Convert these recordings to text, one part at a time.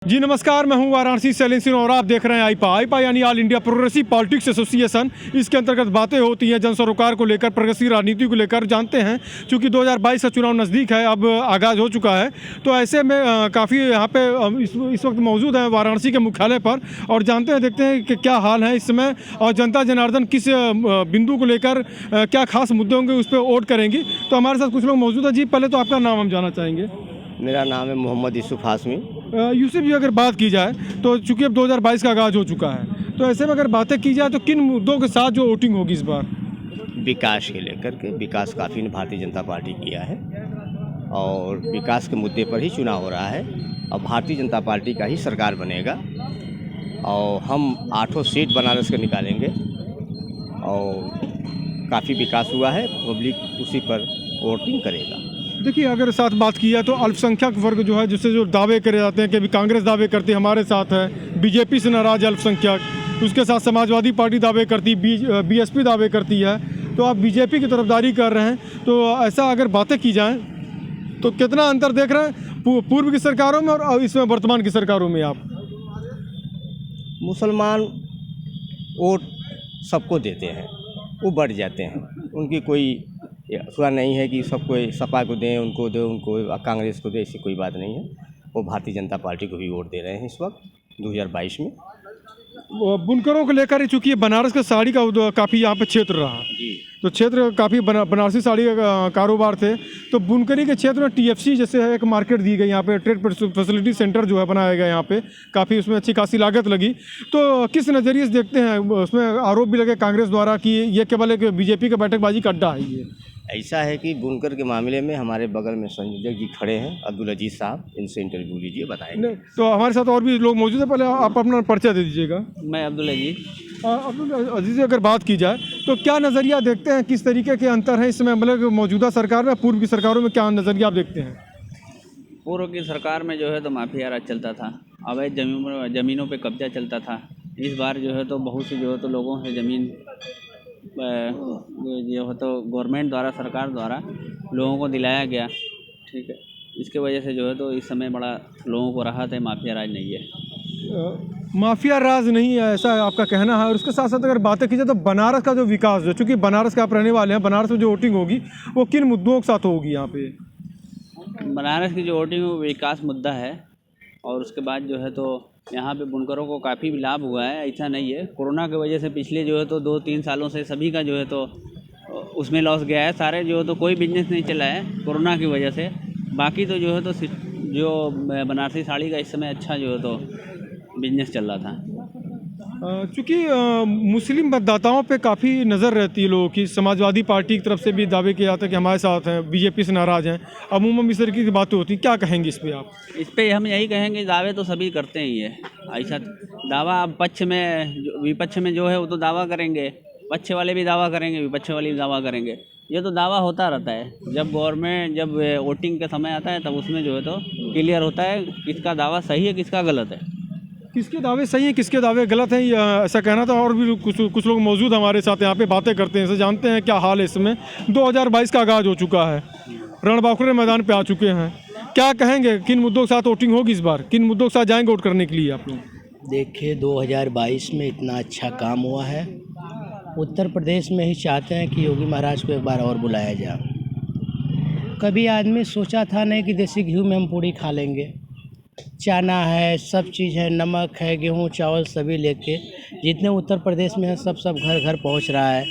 जी नमस्कार, मैं हूं वाराणसी से सिंह और आप देख रहे हैं आईपा यानी all India progressive politics association. इसके अंतर्गत बातें होती हैं जन सरोकार को लेकर, प्रगतिशील राजनीति को लेकर। जानते हैं क्योंकि 2022 का चुनाव नज़दीक है, अब आगाज़ हो चुका है, तो ऐसे में काफ़ी यहाँ पे इस वक्त मौजूद हैं वाराणसी के मुख्यालय पर और जानते हैं, देखते हैं कि क्या हाल है इस समय और जनता जनार्दन किस बिंदु को लेकर क्या खास मुद्दे होंगे उस पर वोट करेंगी। तो हमारे साथ कुछ लोग मौजूद हैं। जी पहले तो आपका नाम हम जानना चाहेंगे। मेरा नाम है मोहम्मद यूसुफ हाशमी। यूसुफ जी, अगर बात की जाए तो चूंकि अब 2022 का आगाज़ हो चुका है, तो ऐसे में अगर बातें की जाए तो किन मुद्दों के साथ जो वोटिंग होगी इस बार? विकास के लेकर के, विकास काफ़ी ने भारतीय जनता पार्टी किया है और विकास के मुद्दे पर ही चुनाव हो रहा है और भारतीय जनता पार्टी का ही सरकार बनेगा और हम 8 सीट बनारस के निकालेंगे और काफ़ी विकास हुआ है, पब्लिक उसी पर वोटिंग करेगा। देखिए, अगर साथ बात की जाए तो अल्पसंख्यक वर्ग जो है, जिससे जो दावे करे जाते हैं कि अभी कांग्रेस दावे करती है हमारे साथ है, बीजेपी से नाराज अल्पसंख्यक, उसके साथ समाजवादी पार्टी दावे करती, बीएसपी दावे करती है, तो आप बीजेपी की तरफदारी कर रहे हैं। तो ऐसा अगर बातें की जाएँ तो कितना अंतर देख रहे हैं पूर्व की सरकारों में और इसमें वर्तमान की सरकारों में आप? मुसलमान वोट सबको देते हैं, वो बढ़ जाते हैं, उनकी कोई सुना नहीं है कि सबको सपा को दें, उनको कांग्रेस को दें, ऐसी कोई बात नहीं है। वो भारतीय जनता पार्टी को भी वोट दे रहे हैं इस वक्त 2022 में। बुनकरों को लेकर, चूँकि बनारस का साड़ी का काफ़ी यहाँ पे क्षेत्र रहा जी, तो क्षेत्र काफ़ी बनारसी साड़ी का कारोबार थे, तो बुनकरी के क्षेत्र में टीएफसी जैसे है एक मार्केट दी गई, यहाँ पे ट्रेड फैसिलिटी सेंटर जो है बनाया गया यहाँ पे, काफ़ी उसमें अच्छी खासी लागत लगी। तो किस नज़रिए से देखते हैं? उसमें आरोप भी लगे कांग्रेस द्वारा कि ये केवल एक बीजेपी का बैठकबाजी का अड्डा है। ये ऐसा है कि बुनकर के मामले में हमारे बगल में संयोजक जी खड़े हैं, अब्दुल अजीज साहब, इनसे इंटरव्यू लीजिए, बताएंगे। तो हमारे साथ और भी लोग मौजूद हैं, पहले आप अपना परिचय दे दीजिएगा। मैं अब्दुल अजीज। अब्दुल अजीज, अगर बात की जाए तो क्या नज़रिया देखते हैं, किस तरीके के अंतर है इसमें, मतलब मौजूदा सरकार में पूर्व की सरकारों में क्या नज़रिया आप देखते हैं? पूर्व की सरकार में जो है तो माफिया राज चलता था, अवैध ज़मीनों पे कब्जा चलता था। इस बार जो है तो बहुत से जो है तो लोगों से ज़मीन जो है तो गवर्नमेंट द्वारा, सरकार द्वारा लोगों को दिलाया गया, ठीक है। इसके वजह से जो है तो इस समय बड़ा लोगों को राहत है, माफिया राज नहीं है। माफिया राज नहीं है, ऐसा आपका कहना है। और उसके साथ साथ अगर बातें की जाए तो बनारस का जो विकास जो, चूँकि बनारस का आप रहने वाले हैं, बनारस में जो वोटिंग होगी वो किन मुद्दों के साथ होगी यहाँ पे? बनारस की जो वोटिंग विकास मुद्दा है और उसके बाद जो है तो यहाँ पे बुनकरों को काफ़ी लाभ हुआ है। ऐसा नहीं है, कोरोना की वजह से पिछले जो है तो 2-3 सालों से सभी का जो है तो उसमें लॉस गया है, सारे जो है तो कोई बिजनेस नहीं चला है कोरोना की वजह से। बाकी तो जो है तो जो बनारसी साड़ी का इस समय अच्छा जो है तो बिजनेस चल रहा था। चूँकि मुस्लिम मतदाताओं पे काफ़ी नज़र रहती है लोगों की, समाजवादी पार्टी की तरफ से भी दावे किए जाते हैं कि हमारे साथ हैं, बीजेपी से नाराज़ हैं, अमूमन इस तरीके की बातें होती हैं। क्या कहेंगे इस पर आप? इस पे हम यही कहेंगे, दावे तो सभी करते ही है। ऐसा दावा पक्ष में, विपक्ष में जो है वो तो दावा करेंगे, पक्ष वाले भी दावा करेंगे, विपक्ष वाले भी दावा करेंगे। ये तो दावा होता रहता है। जब जब वोटिंग का समय आता है तब उसमें जो है तो क्लियर होता है किसका दावा सही है, किसका गलत है। किसके दावे सही हैं, किसके दावे गलत हैं, ऐसा कहना था। और भी कुछ लोग मौजूद हमारे साथ यहाँ पे बातें करते हैं, इसे जानते हैं क्या हाल है इसमें। 2022 का आगाज़ हो चुका है, रणबांकुरे मैदान पे आ चुके हैं, क्या कहेंगे किन मुद्दों के साथ वोटिंग होगी इस बार, किन मुद्दों के साथ जाएंगे वोट करने के लिए आप लोग? देखिए, 2022 में इतना अच्छा काम हुआ है, उत्तर प्रदेश में ही चाहते हैं कि योगी महाराज को एक बार और बुलाया जाए। कभी आदमी सोचा था नहीं कि देसी घी में हम पूड़ी खा लेंगे, चना है, सब चीज़ है, नमक है, गेहूं चावल सभी लेके जितने उत्तर प्रदेश में है सब घर घर पहुंच रहा है।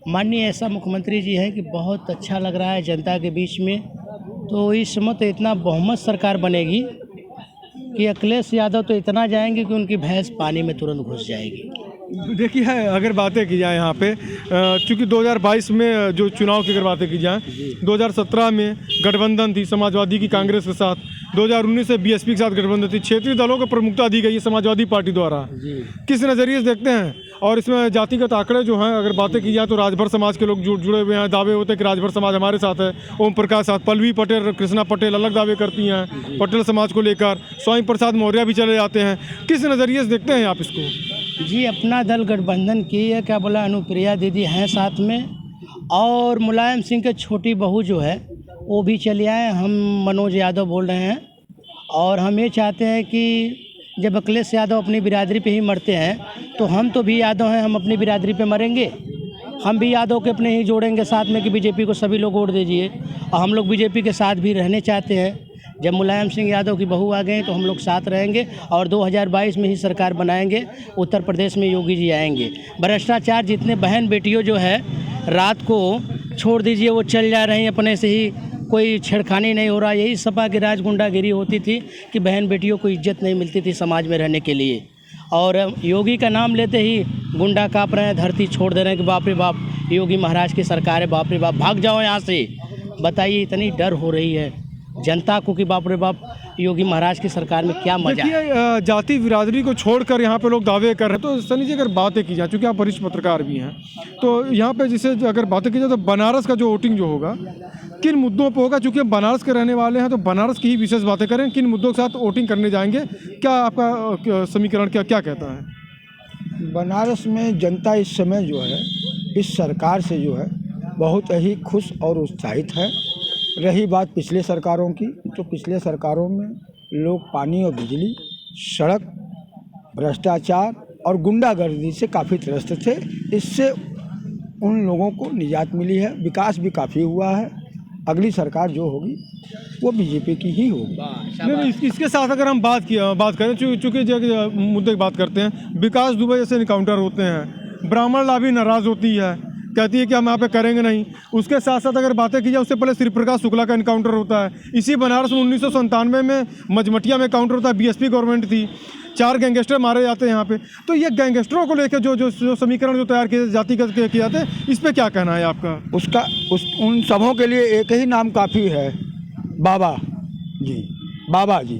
माननीय ऐसा मुख्यमंत्री जी हैं कि बहुत अच्छा लग रहा है जनता के बीच में। तो इस समय तो इतना बहुमत सरकार बनेगी कि अखिलेश यादव तो इतना जाएंगे कि उनकी भैंस पानी में तुरंत घुस जाएगी। देखिए, अगर बातें की जाए यहाँ पे, चूँकि 2022 में जो चुनाव की अगर बातें की जाए, 2017 में गठबंधन थी समाजवादी की कांग्रेस के साथ, 2019 से बीएसपी के साथ गठबंधन थी, क्षेत्रीय दलों को प्रमुखता दी गई है समाजवादी पार्टी द्वारा। किस नज़रिए से देखते हैं? और इसमें जातिगत आंकड़े जो हैं अगर बातें की जाए तो राजभर समाज के लोग जुड़े हुए हैं, दावे होते हैं कि राजभर समाज हमारे साथ है, ओम प्रकाश साथ, पल्लवी पटेल, कृष्णा पटेल अलग दावे करती हैं पटेल समाज को लेकर, स्वामी प्रसाद मौर्य भी चले जाते हैं। किस नज़रिए से देखते हैं आप इसको? जी, अपना दल गठबंधन की है, क्या बोला, अनुप्रिया दीदी हैं साथ में और मुलायम सिंह के छोटी बहू जो है वो भी चले आए। हम मनोज यादव बोल रहे हैं और हम ये चाहते हैं कि जब अखिलेश यादव अपनी बिरादरी पे ही मरते हैं तो हम तो भी यादव हैं, हम अपनी बिरादरी पे मरेंगे। हम भी यादव के अपने ही जोड़ेंगे साथ में कि बीजेपी को सभी लोग वोट दीजिए, और हम लोग बीजेपी के साथ भी रहने चाहते हैं। जब मुलायम सिंह यादव की बहू आ गए तो हम लोग साथ रहेंगे और 2022 में ही सरकार बनाएंगे। उत्तर प्रदेश में योगी जी आएंगे। भ्रष्टाचार जितने बहन बेटियों जो है रात को छोड़ दीजिए, वो चल जा रहे हैं अपने से ही, कोई छेड़खानी नहीं हो रहा। यही सपा की राज गुंडागिरी होती थी कि बहन बेटियों को इज्जत नहीं मिलती थी समाज में रहने के लिए। और योगी का नाम लेते ही गुंडा काँप रहे हैं, धरती छोड़ दे रहे हैं कि बाप रे बाप योगी महाराज की सरकार है, बाप रे बाप भाग जाओ यहाँ से। बताइए, इतनी डर हो रही है जनता को कि बाप रे बाप योगी महाराज की सरकार में क्या मजा है। देखिए, जाति बिरादरी को छोड़कर यहाँ पे लोग दावे कर रहे हैं। तो सनी जी, अगर बातें की जाए, चूँकि आप वरिष्ठ पत्रकार भी हैं, तो यहाँ पे जिसे अगर बातें की जाए तो बनारस का जो वोटिंग जो होगा किन मुद्दों पे होगा? चूँकि बनारस के रहने वाले हैं तो बनारस की ही विशेष बातें करें, किन मुद्दों के साथ वोटिंग करने जाएंगे, क्या आपका समीकरण क्या कहता है? बनारस में जनता इस समय जो है इस सरकार से जो है बहुत ही खुश और उत्साहित है। रही बात पिछले सरकारों की, तो पिछले सरकारों में लोग पानी और बिजली, सड़क, भ्रष्टाचार और गुंडागर्दी से काफ़ी त्रस्त थे। इससे उन लोगों को निजात मिली है, विकास भी काफ़ी हुआ है। अगली सरकार जो होगी वो बीजेपी की ही होगी। नहीं, इसके साथ अगर हम बात करें, चूँकि जो मुद्दे की बात करते हैं, विकास दुबे जैसे इनकाउंटर होते हैं, ब्राह्मण लाभी नाराज़ होती है, कहती है कि हम यहाँ पे करेंगे नहीं। उसके साथ साथ अगर बातें की जाए, उससे पहले श्री प्रकाश शुक्ला का इनकाउंटर होता है। इसी बनारस में 1997 में मजमटिया में काउंटर होता है, बीएसपी गवर्नमेंट थी, 4 गैंगस्टर मारे जाते हैं यहाँ पे। तो ये गैंगस्टरों को लेकर जो समीकरण जो तैयार किए जातिगत किए जाते हैं, इस पर क्या कहना है आपका? उन सबों के लिए एक ही नाम काफ़ी है, बाबा जी।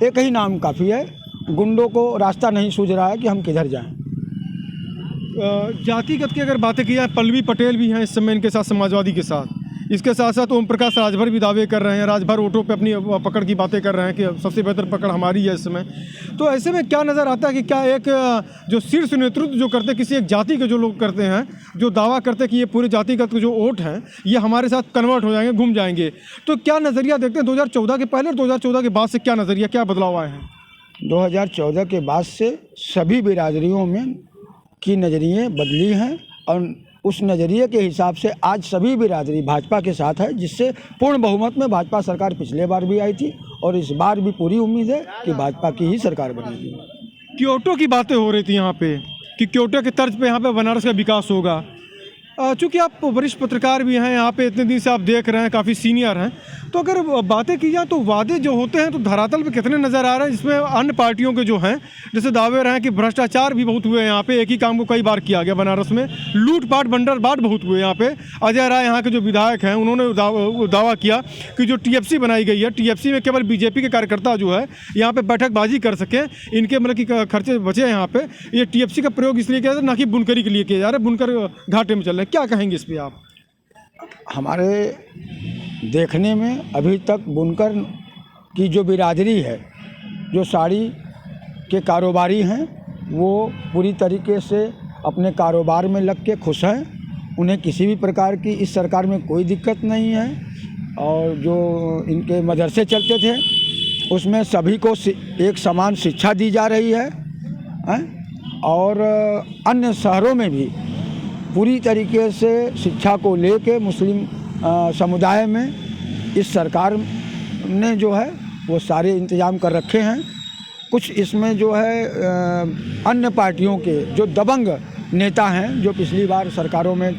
एक ही नाम काफ़ी है। गुंडों को रास्ता नहीं सूझ रहा है कि हम किधर जाएं। जातिगत की अगर बातें की जाए, पल्लवी पटेल भी हैं इस समय इनके साथ, समाजवादी के साथ। इसके साथ साथ ओम प्रकाश राजभर भी दावे कर रहे हैं, राजभर वोटों पे अपनी पकड़ की बातें कर रहे हैं कि सबसे बेहतर पकड़ हमारी है इस समय। तो ऐसे में क्या नज़र आता है कि क्या एक जो शीर्ष नेतृत्व जो करते, किसी एक जाति के जो लोग करते हैं, जो दावा करते हैं कि ये पूरे जातिगत जो वोट हैं ये हमारे साथ कन्वर्ट हो जाएंगे, घूम जाएंगे, तो क्या नज़रिया देखते हैं 2014 के पहले और 2014 के बाद से? क्या नज़रिया, क्या बदलाव आए हैं? 2014 के बाद से सभी बिरादरियों में की नज़रिए बदली हैं और उस नज़रिए के हिसाब से आज सभी बिरादरी भाजपा के साथ है, जिससे पूर्ण बहुमत में भाजपा सरकार पिछले बार भी आई थी और इस बार भी पूरी उम्मीद है कि भाजपा की ही सरकार बनेगी। क्योटो की बातें हो रही थी यहाँ पे कि क्योटो के तर्ज पे यहाँ पे बनारस का विकास होगा। चूँकि आप वरिष्ठ पत्रकार भी हैं, यहाँ पे इतने दिन से आप देख रहे हैं, काफ़ी सीनियर हैं, तो अगर बातें की जाए तो वादे जो होते हैं तो धरातल पे कितने नज़र आ रहे हैं? जिसमें अन्य पार्टियों के जो हैं, जैसे दावे रहे हैं कि भ्रष्टाचार भी बहुत हुए हैं यहाँ पे, एक ही काम को कई बार किया गया बनारस में, लूटपाट बंडरबाट बहुत हुए यहाँ पे। अजय राय यहाँ के जो विधायक हैं, उन्होंने दावा किया कि जो टीएफसी बनाई गई है, टीएफसी में केवल बीजेपी के कार्यकर्ता जो है यहाँ पे बैठकबाजी कर सकें, इनके मतलब कि खर्चे बचे यहाँ पे। ये टीएफसी का प्रयोग इसलिए किया जाता है ना कि बुनकरी के लिए किया जा रहा है, बुनकर घाटे में चल रहे हैं। क्या कहेंगे इस पर आप? हमारे देखने में अभी तक बुनकर की जो बिरादरी है, जो साड़ी के कारोबारी हैं, वो पूरी तरीके से अपने कारोबार में लग के खुश हैं। उन्हें किसी भी प्रकार की इस सरकार में कोई दिक्कत नहीं है। और जो इनके मदरसे चलते थे उसमें सभी को एक समान शिक्षा दी जा रही है, और अन्य शहरों में भी पूरी तरीके से शिक्षा को लेके मुस्लिम समुदाय में इस सरकार ने जो है वो सारे इंतजाम कर रखे हैं। कुछ इसमें जो है अन्य पार्टियों के जो दबंग नेता हैं, जो पिछली बार सरकारों में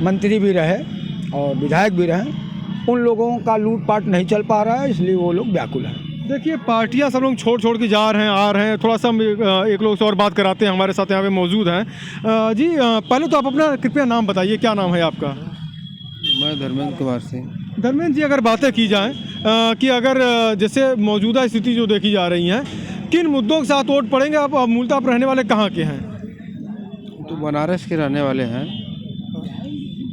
मंत्री भी रहे और विधायक भी रहे, उन लोगों का लूटपाट नहीं चल पा रहा है, इसलिए वो लोग व्याकुल हैं। देखिए, पार्टियां सब लोग छोड़ के जा रहे हैं, आ रहे हैं। थोड़ा सा एक लोग से और बात कराते हैं, हमारे साथ यहाँ पे मौजूद हैं। जी, पहले तो आप अपना कृपया नाम बताइए, क्या नाम है आपका? मैं धर्मेंद्र कुमार सिंह। धर्मेंद्र जी, अगर बातें की जाए कि अगर जैसे मौजूदा स्थिति जो देखी जा रही हैं, किन मुद्दों के साथ वोट पड़ेंगे? आप मूलतः आप रहने वाले कहाँ के हैं? तो बनारस के रहने वाले हैं,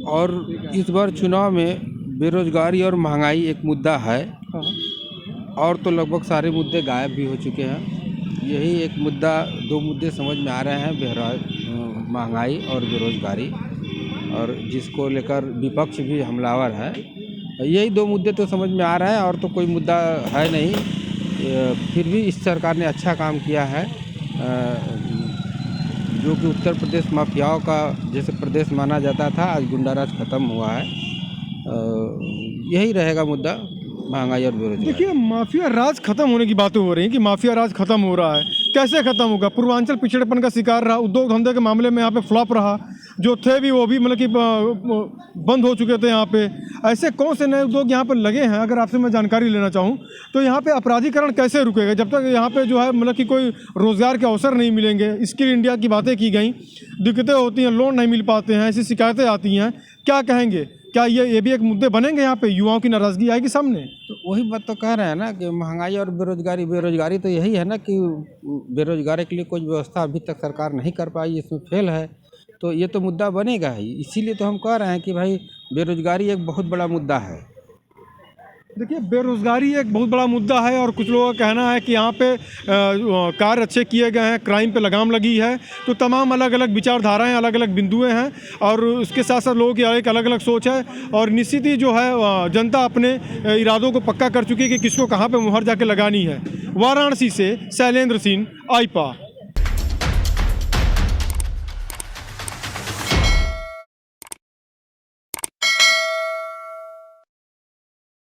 और इस बार चुनाव में बेरोजगारी और महंगाई एक मुद्दा है, और तो लगभग सारे मुद्दे गायब भी हो चुके हैं। यही एक मुद्दा, 2 मुद्दे समझ में आ रहे हैं, महंगाई और बेरोजगारी, और जिसको लेकर विपक्ष भी हमलावर है। यही 2 मुद्दे तो समझ में आ रहे हैं, और तो कोई मुद्दा है नहीं। फिर भी इस सरकार ने अच्छा काम किया है, जो कि उत्तर प्रदेश माफियाओं का जैसे प्रदेश माना जाता था, आज गुंडाराज खत्म हुआ है। यही रहेगा मुद्दा, महंगाई और बेरोजगारी। देखिए, माफिया राज खत्म होने की बातें हो रही हैं कि माफिया राज खत्म हो रहा है। कैसे खत्म होगा? पूर्वांचल पिछड़ेपन का शिकार रहा, उद्योग धंधे के मामले में यहाँ पे फ्लॉप रहा, जो थे भी वो भी मतलब कि बंद हो चुके थे यहाँ पे। ऐसे कौन से नए उद्योग यहाँ पर लगे हैं? अगर आपसे मैं जानकारी लेना चाहूँ तो यहाँ पे अपराधीकरण कैसे रुकेगा जब तक यहाँ पे जो है मतलब कि कोई रोज़गार के अवसर नहीं मिलेंगे? स्किल इंडिया की बातें की गई, दिक्कतें होती हैं, लोन नहीं मिल पाते हैं, ऐसी शिकायतें आती हैं, क्या कहेंगे? क्या ये भी एक मुद्दे बनेंगे? यहाँ पे युवाओं की नाराज़गी आएगी सामने? तो वही बात तो कह रहे हैं ना कि महंगाई और बेरोजगारी तो यही है ना कि बेरोजगारी के लिए कोई व्यवस्था अभी तक सरकार नहीं कर पाई, इसमें फेल है, तो ये तो मुद्दा बनेगा ही। इसीलिए तो हम कह रहे हैं कि भाई बेरोजगारी एक बहुत बड़ा मुद्दा है। देखिए, बेरोज़गारी एक बहुत बड़ा मुद्दा है और कुछ लोगों का कहना है कि यहाँ पे कार्य अच्छे किए गए हैं, क्राइम पे लगाम लगी है, तो तमाम अलग अलग विचारधाराएं, अलग अलग बिंदुएं हैं और उसके साथ साथ लोगों की एक अलग अलग सोच है और निश्चित ही जो है जनता अपने इरादों को पक्का कर चुकी है कि किसको कहाँ पे मुहर जाके लगानी है। वाराणसी से शैलेंद्र सिंह, आईपा।